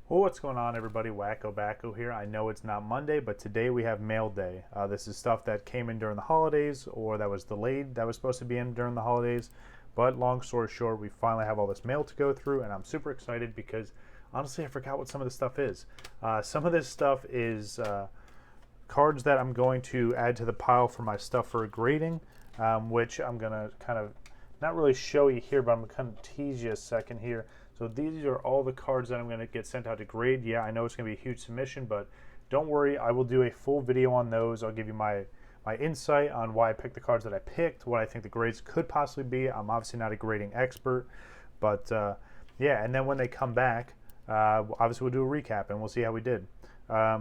Well, what's going on, everybody? WakoBako here. I know it's not Monday, but today we have mail day. This is stuff that came in during the holidays or that was delayed that was supposed to be in during the holidays. But long story short, we finally have all this mail to go through, and I'm super excited because honestly, I forgot what some of this stuff is. Some of this stuff is cards that I'm going to add to the pile for my stuff for grading, which I'm going to kind of not really show you here, but I'm going to kind of tease you a second here. So these are all the cards that I'm going to get sent out to grade. Yeah, I know it's going to be a huge submission, but don't worry. I will do a full video on those. I'll give you my insight on why I picked the cards that I picked, what I think the grades could possibly be. I'm obviously not a grading expert, but yeah, and then when they come back, obviously we'll do a recap and we'll see how we did.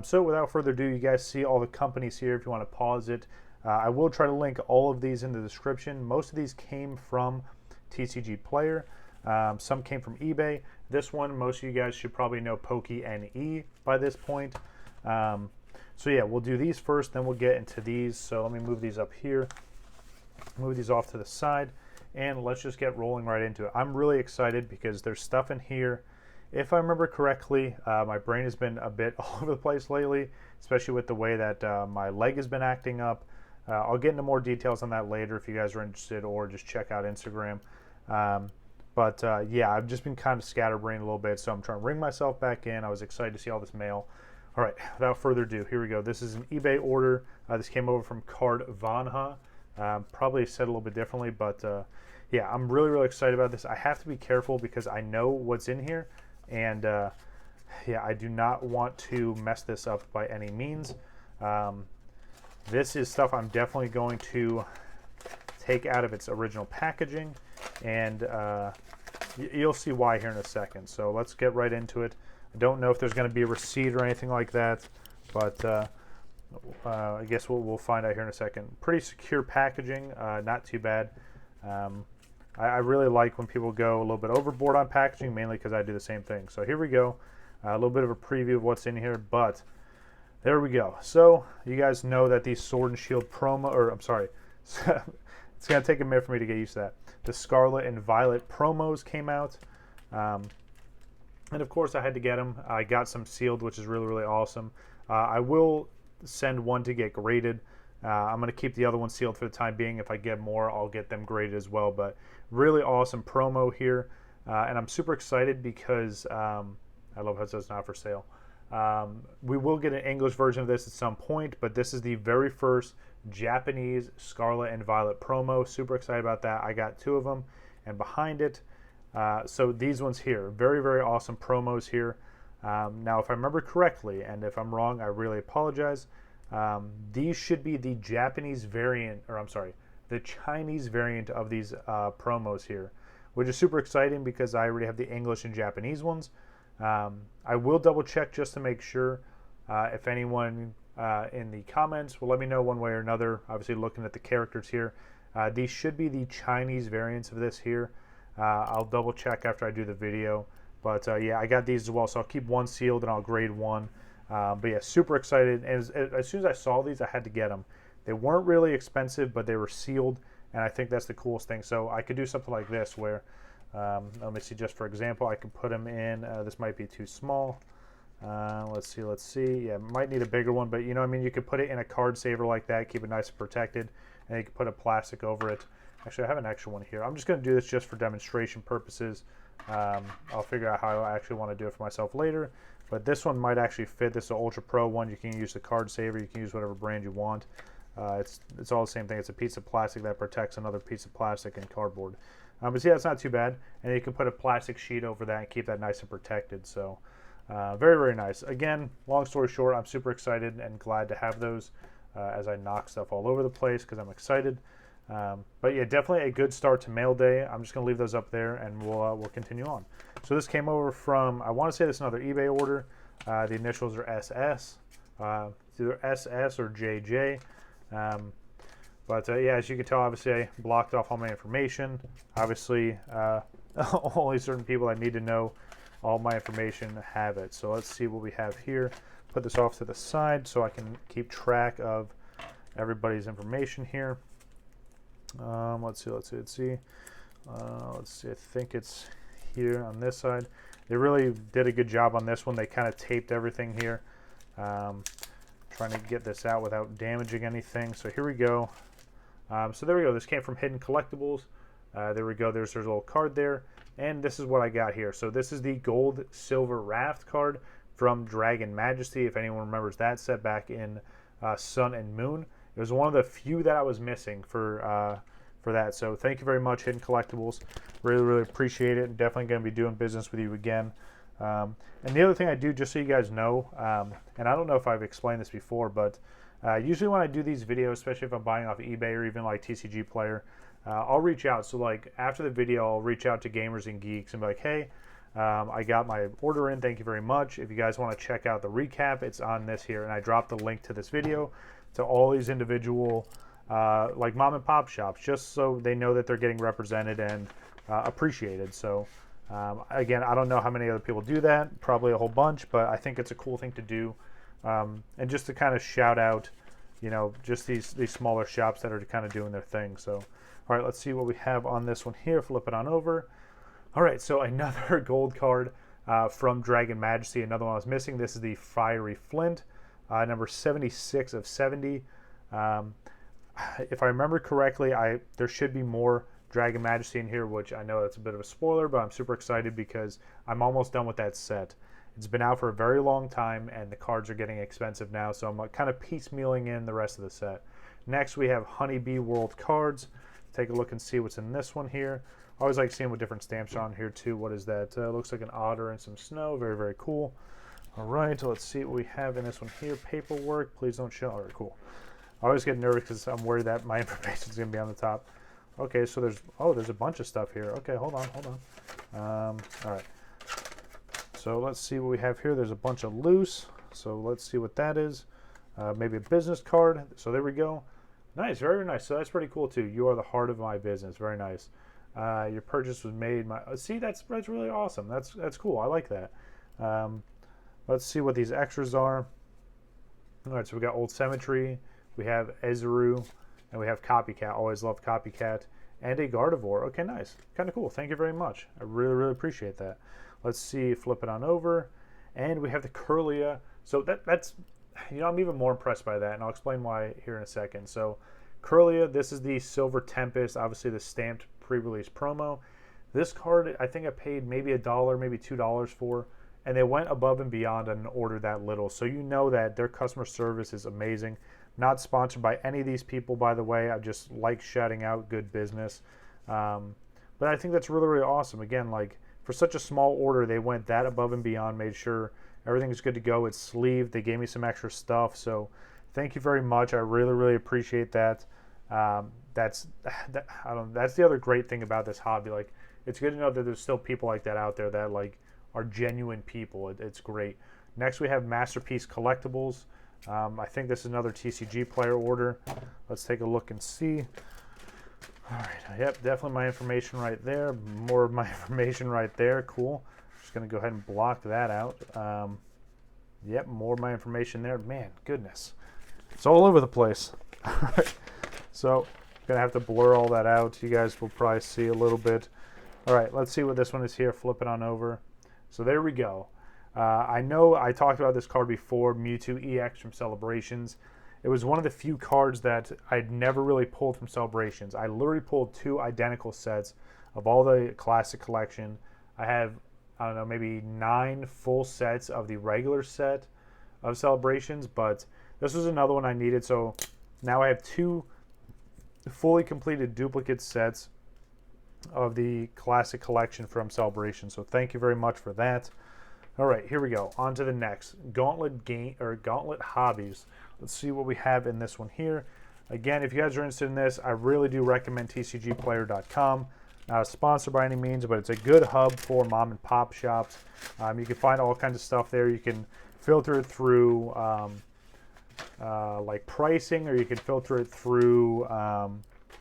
So without further ado, you guys see all the companies here if you want to pause it. I will try to link all of these in the description. Most of these came from TCG Player. Some came from eBay. This one, most of you guys should probably know PokeNE by this point. So yeah, we'll do these first, then we'll get into these. So let me move these up here, move these off to the side, and let's just get rolling right into it. I'm really excited because there's stuff in here. If I remember correctly, my brain has been a bit all over the place lately, especially with the way that my leg has been acting up. I'll get into more details on that later if you guys are interested, or just check out Instagram. But yeah, I've just been kind of scatterbrained a little bit, so I'm trying to bring myself back in. I was excited to see all this mail. All right, without further ado, here we go. This is an eBay order. This came over from Card Vanha. Probably said a little bit differently, but yeah, I'm really, really excited about this. I have to be careful because I know what's in here, and yeah, I do not want to mess this up by any means. This is stuff I'm definitely going to take out of its original packaging, and you'll see why here in a second. So let's get right into it. I don't know if there's going to be a receipt or anything like that, but I guess we'll find out here in a second. Pretty secure packaging, not too bad. I really like when people go a little bit overboard on packaging, mainly because I do the same thing. So here we go. A little bit of a preview of what's in here, but there we go. So you guys know that these Sword and Shield promo, or I'm sorry, it's going to take a minute for me to get used to that. The Scarlet and Violet promos came out. And of course I had to get them. I got some sealed, which is really, really awesome. I will send one to get graded. I'm going to keep the other one sealed for the time being. If I get more, I'll get them graded as well. But really awesome promo here. And I'm super excited because I love how it says not for sale. We will get an English version of this at some point, but this is the very first Japanese Scarlet and Violet promo. Super excited about that. I got two of them, and behind it, so these ones here, very, very awesome promos here. Now, if I remember correctly, and if I'm wrong, I really apologize. These should be the Japanese variant, or I'm sorry, the Chinese variant of these promos here, which is super exciting because I already have the English and Japanese ones. I will double check just to make sure. If anyone in the comments will let me know one way or another. Obviously, looking at the characters here, these should be the Chinese variants of this here. I'll double check after I do the video. But yeah, I got these as well, so I'll keep one sealed and I'll grade one. But yeah, super excited. And as soon as I saw these, I had to get them. They weren't really expensive, but they were sealed, and I think that's the coolest thing. So I could do something like this where, let me see, just for example, I could put them in. This might be too small. Let's see. Yeah, might need a bigger one, but you know what I mean? You could put it in a card saver like that, keep it nice and protected, and you can put a plastic over it. Actually, I have an extra one here. I'm just going to do this just for demonstration purposes. I'll figure out how I actually want to do it for myself later, but this one might actually fit. This is an Ultra Pro one. You can use the card saver. You can use whatever brand you want. It's all the same thing. It's a piece of plastic that protects another piece of plastic and cardboard. But see, that's not too bad. And you can put a plastic sheet over that and keep that nice and protected. So very, very nice. Again, long story short, I'm super excited and glad to have those as I knock stuff all over the place because I'm excited. But yeah, definitely a good start to mail day. I'm just going to leave those up there and we'll continue on. So this came over from, I want to say this is another eBay order. The initials are SS. It's either SS or JJ. But yeah, as you can tell, obviously I blocked off all my information. Obviously, only certain people I need to know all my information have it. So let's see what we have here. Put this off to the side so I can keep track of everybody's information here. Let's see. I think it's here on this side. They really did a good job on this one. They kind of taped everything here. Trying to get this out without damaging anything. So here we go. So there we go. This came from Hidden Collectibles. There we go. There's a little card there. And this is what I got here. So this is the Gold Silver Raft card from Dragon Majesty. If anyone remembers that set back in Sun and Moon. It was one of the few that I was missing for that. So thank you very much, Hidden Collectibles. Really, really appreciate it. Definitely going to be doing business with you again. And the other thing I do, just so you guys know, and I don't know if I've explained this before, but usually when I do these videos, especially if I'm buying off eBay or even like TCG Player, I'll reach out. So like after the video, I'll reach out to Gamers and Geeks and be like, hey, I got my order in. Thank you very much. If you guys want to check out the recap, it's on this here. And I dropped the link to this video to all these individual like mom and pop shops, just so they know that they're getting represented and appreciated. So again, I don't know how many other people do that, probably a whole bunch, but I think it's a cool thing to do. And just to kind of shout out, you know, just these smaller shops that are kind of doing their thing. So, all right, let's see what we have on this one here. Flip it on over. All right, so another gold card from Dragon Majesty, another one I was missing. This is the Fiery Flint, number 76 of 70. If I remember correctly, there should be more Dragon Majesty in here, which I know that's a bit of a spoiler, but I'm super excited because I'm almost done with that set. It's been out for a very long time, and the cards are getting expensive now, so I'm kind of piecemealing in the rest of the set. Next, we have Honeybee World cards. Take a look and see what's in this one here. I always like seeing what different stamps are on here, too. What is that? Looks like an otter and some snow. Very, very cool. All right, let's see what we have in this one here. Paperwork. Please don't show. All right, cool. I always get nervous because I'm worried that my information is going to be on the top. Okay, so there's a bunch of stuff here. Okay, hold on. All right. So let's see what we have here. There's a bunch of loose. So let's see what that is. Maybe a business card. So there we go. Nice, very nice. So that's pretty cool too. You are the heart of my business. Very nice. Your purchase was made. See, that's really awesome. That's cool. I like that. Let's see what these extras are. All right, so we got Old Cemetery. We have Ezuru. And we have Copycat. Always love Copycat. And a Gardevoir. Okay, nice. Kind of cool. Thank you very much. I really, really appreciate that. Let's see. Flip it on over. And we have the Kirlia. So that's, you know, I'm even more impressed by that. And I'll explain why here in a second. So Kirlia, this is the Silver Tempest. Obviously the stamped pre-release promo. This card, I think I paid maybe $1, maybe $2 for. And they went above and beyond on an order that little. So you know that their customer service is amazing. Not sponsored by any of these people, by the way. I just like shouting out good business. But I think that's really, really awesome. Again, like for such a small order, they went that above and beyond, made sure everything's good to go. It's sleeved. They gave me some extra stuff. So thank you very much. I really, really appreciate that. That's the other great thing about this hobby. Like, it's good to know that there's still people like that out there that like are genuine people. It's great. Next, we have Masterpiece Collectibles. I think this is another TCG Player order. Let's take a look and see. All right, yep, definitely my information right there. More of my information right there. Cool. Just going to go ahead and block that out. Yep, more of my information there. Man, goodness. It's all over the place. All right, so I'm going to have to blur all that out. You guys will probably see a little bit. All right, let's see what this one is here. Flip it on over. So there we go. I know I talked about this card before, Mewtwo EX from Celebrations. It was one of the few cards that I'd never really pulled from Celebrations. I literally pulled 2 identical sets of all the Classic Collection. I have, I don't know, maybe 9 full sets of the regular set of Celebrations, but this was another one I needed. So now I have 2 fully completed duplicate sets of the Classic Collection from Celebration. So thank you very much for that. All right, here we go. On to the next Gauntlet Hobbies. Let's see what we have in this one here. Again, if you guys are interested in this, I really do recommend TCGplayer.com. Not a sponsor by any means, but it's a good hub for mom and pop shops. You can find all kinds of stuff there. You can filter it through like pricing, or you can filter it through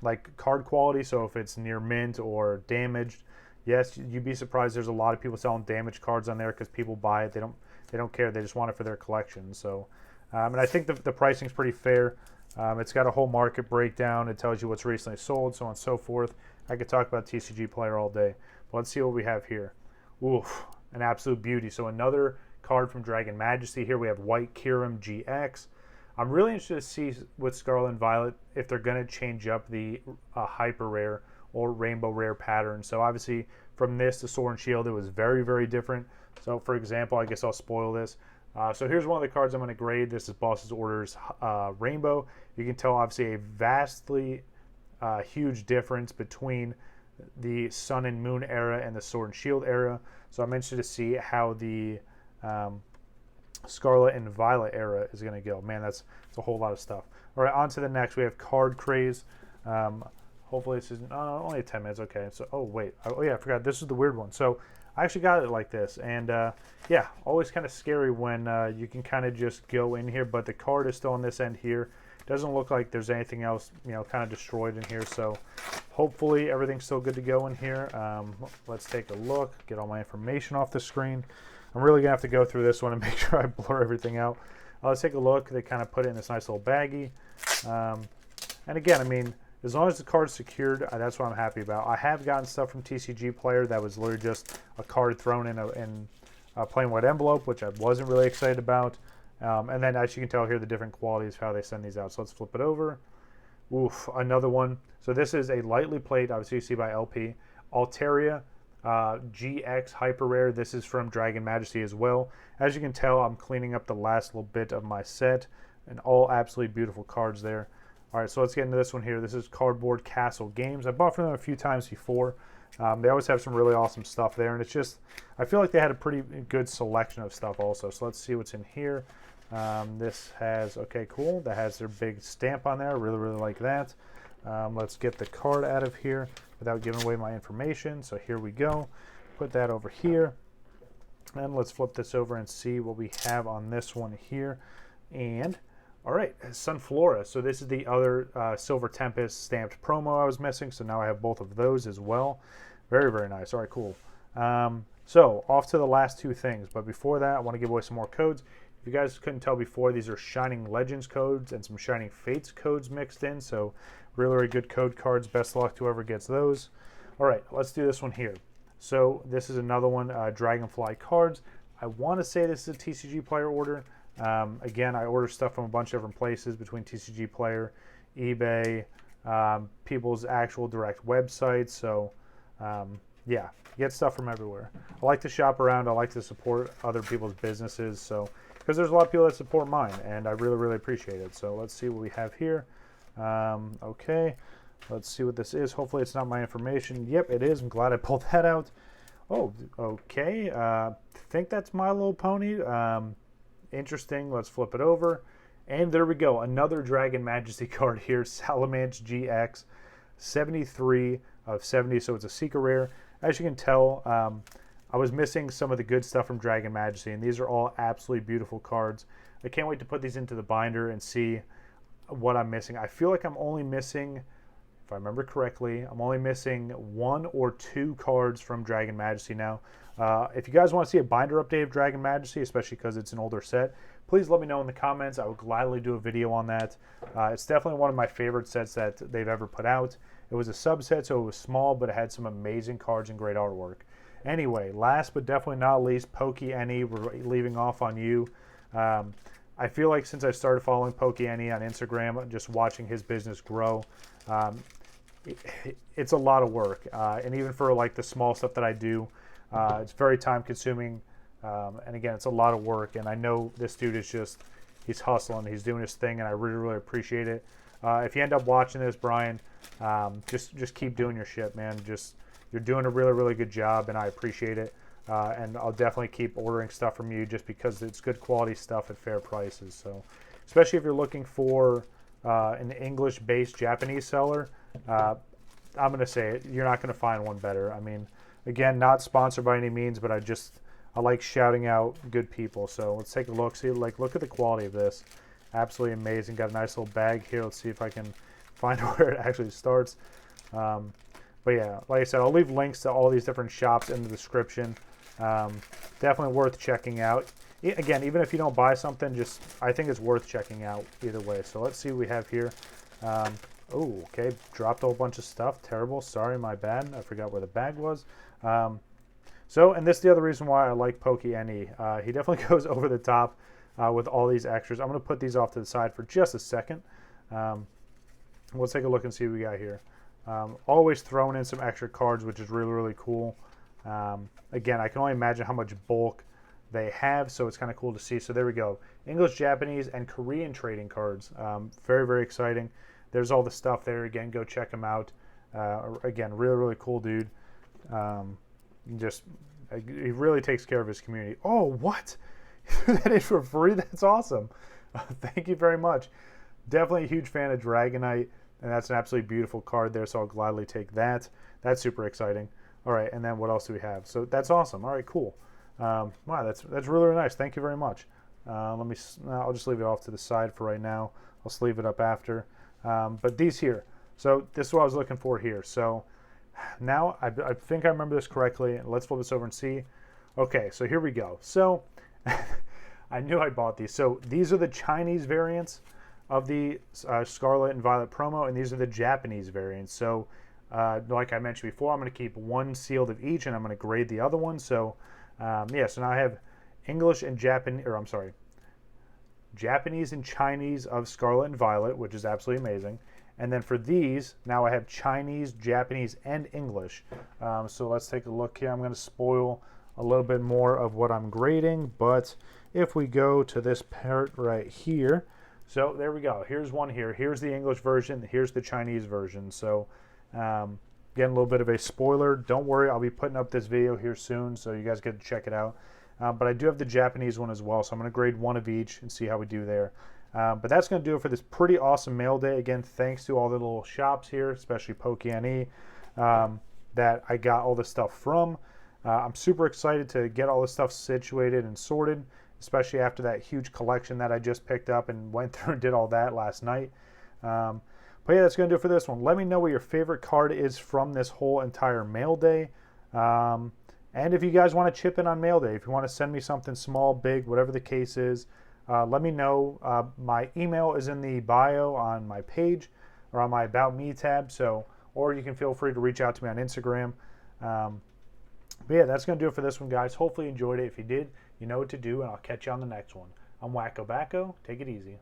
like card quality. So if it's near mint or damaged. Yes, you'd be surprised. There's a lot of people selling damaged cards on there because people buy it. They don't care. They just want it for their collection. So, and I think the pricing's pretty fair. It's got a whole market breakdown. It tells you what's recently sold, so on and so forth. I could talk about TCG Player all day. But let's see what we have here. Oof, an absolute beauty. So another card from Dragon Majesty. Here we have White Kyurem GX. I'm really interested to see with Scarlet and Violet if they're going to change up the hyper rare or rainbow rare pattern. So obviously from this to Sword and Shield, it was very, very different. So for example, I guess I'll spoil this. So here's one of the cards I'm going to grade. This is Boss's Orders Rainbow. You can tell obviously a vastly huge difference between the Sun and Moon era and the Sword and Shield era. So I'm interested to see how the Scarlet and Violet era is going to go. Man, that's a whole lot of stuff. All right, on to the next. We have Card Craze. Hopefully this isn't only 10 minutes. Okay, so oh yeah, I forgot. This is the weird one. So I actually got it like this, and yeah, always kind of scary when you can kind of just go in here, but the card is still on this end here. Doesn't look like there's anything else, you know, kind of destroyed in here. So hopefully everything's still good to go in here. Let's take a look. Get all my information off the screen. I'm really gonna have to go through this one and make sure I blur everything out. Let's take a look. They kind of put it in this nice little baggie. And again, I mean, as long as the card's secured, that's what I'm happy about. I have gotten stuff from TCG Player that was literally just a card thrown in a plain white envelope, which I wasn't really excited about. And then as you can tell here, the different qualities of how they send these out. So let's flip it over. Oof, another one. So this is a lightly played, obviously you see by LP, Altaria GX Hyper Rare. This is from Dragon Majesty as well. As you can tell, I'm cleaning up the last little bit of my set, and all absolutely beautiful cards there. All right, so let's get into this one here. This is Cardboard Castle Games. I bought from them a few times before. They always have some really awesome stuff there, and it's just, I feel like they had a pretty good selection of stuff also. So let's see what's in here. This has, okay, cool. That has their big stamp on there. Really, really like that. Let's get the card out of here without giving away my information. So here we go. Put that over here. And let's flip this over and see what we have on this one here. And all right, Sunflora. So this is the other Silver Tempest stamped promo I was missing. So now I have both of those as well. Very, very nice. All right, cool. So off to the last two things. But before that, I want to give away some more codes. If you guys couldn't tell before, these are Shining Legends codes and some Shining Fates codes mixed in. So really, really good code cards. Best of luck to whoever gets those. All right, let's do this one here. So this is another one, Dragonfly cards. I want to say this is a TCG Player order. Again, I order stuff from a bunch of different places between TCG Player, eBay, people's actual direct websites. So yeah, get stuff from everywhere. I like to shop around. I like to support other people's businesses. So because there's a lot of people that support mine, and I really, really appreciate it. So let's see what we have here. Okay, let's see what this is. Hopefully it's not my information. Yep, it is. I'm glad I pulled that out. Oh, okay. Think that's My Little Pony. Interesting. Let's flip it over. And there we go. Another Dragon Majesty card here. Salamence GX. 73 of 70. So it's a secret rare. As you can tell, I was missing some of the good stuff from Dragon Majesty. And these are all absolutely beautiful cards. I can't wait to put these into the binder and see what I'm missing. I feel like I'm only missing, if I remember correctly, I'm only missing 1 or 2 cards from Dragon Majesty now. If you guys want to see a binder update of Dragon Majesty, especially because it's an older set, please let me know in the comments. I would gladly do a video on that. It's definitely one of my favorite sets that they've ever put out. It was a subset, so it was small, but it had some amazing cards and great artwork. Anyway, last but definitely not least, PokeNE. We're leaving off on you. I feel like since I started following PokeNE on Instagram, just watching his business grow, it's a lot of work. And even for like the small stuff that I do, it's very time consuming. And again, it's a lot of work. And I know this dude is just, he's hustling, he's doing his thing, and I really, really appreciate it. If you end up watching this, Brian, just keep doing your shit, man. You're doing a really, really good job, and I appreciate it. And I'll definitely keep ordering stuff from you just because it's good quality stuff at fair prices. So, especially if you're looking for an English-based Japanese seller, I'm going to say it, you're not going to find one better. I mean, again, not sponsored by any means, but I like shouting out good people. So let's take a look. See, like, look at the quality of this. Absolutely amazing. Got a nice little bag here. Let's see if I can find where it actually starts. But yeah, like I said, I'll leave links to all these different shops in the description. Definitely worth checking out. Again, even if you don't buy something, I think it's worth checking out either way. So let's see what we have here. Oh, okay, dropped a whole bunch of stuff. Terrible. Sorry, my bad. I forgot where the bag was. So, and this is the other reason why I like Pokemon. He definitely goes over the top with all these extras. I'm going to put these off to the side for just a second. We'll take a look and see what we got here. Always throwing in some extra cards, which is really, really cool. Again, I can only imagine how much bulk they have, so it's kind of cool to see. So there we go. English, Japanese, and Korean trading cards. Very, very exciting. There's all the stuff there. Again, go check them out. Again, really, really cool dude. He really takes care of his community. Oh, what? That is for free? That's awesome. Thank you very much. Definitely a huge fan of Dragonite, and that's an absolutely beautiful card there, so I'll gladly take that. That's super exciting. All right, and then what else do we have? So that's awesome. All right, cool. Wow, that's really, really nice. Thank you very much. I'll just leave it off to the side for right now. I'll sleeve it up after. But these here. So this is what I was looking for here. So now I think I remember this correctly. Let's flip this over and see. Okay, so here we go. So I knew I bought these. So these are the Chinese variants of the Scarlet and Violet promo, and these are the Japanese variants. So like I mentioned before, I'm going to keep one sealed of each, and I'm going to grade the other one. So yeah, so now I have English and Japanese and Chinese of Scarlet and Violet, which is absolutely amazing. And then for these, now I have Chinese, Japanese, and English. So let's take a look here. I'm going to spoil a little bit more of what I'm grading, but if we go to this part right here, so there we go. Here's one here. Here's the English version. Here's the Chinese version. So again, a little bit of a spoiler. Don't worry, I'll be putting up this video here soon, so you guys get to check it out. But I do have the Japanese one as well, so I'm going to grade one of each and see how we do there. But that's going to do it for this pretty awesome mail day. Again, thanks to all the little shops here, especially Pokémon, that I got all this stuff from. I'm super excited to get all this stuff situated and sorted, especially after that huge collection that I just picked up and went through and did all that last night. But yeah, that's going to do it for this one. Let me know what your favorite card is from this whole entire mail day. And if you guys want to chip in on mail day, if you want to send me something small, big, whatever the case is, let me know. My email is in the bio on my page or on my About Me tab. Or you can feel free to reach out to me on Instagram. But yeah, that's going to do it for this one, guys. Hopefully you enjoyed it. If you did, you know what to do, and I'll catch you on the next one. I'm WakoBako. Take it easy.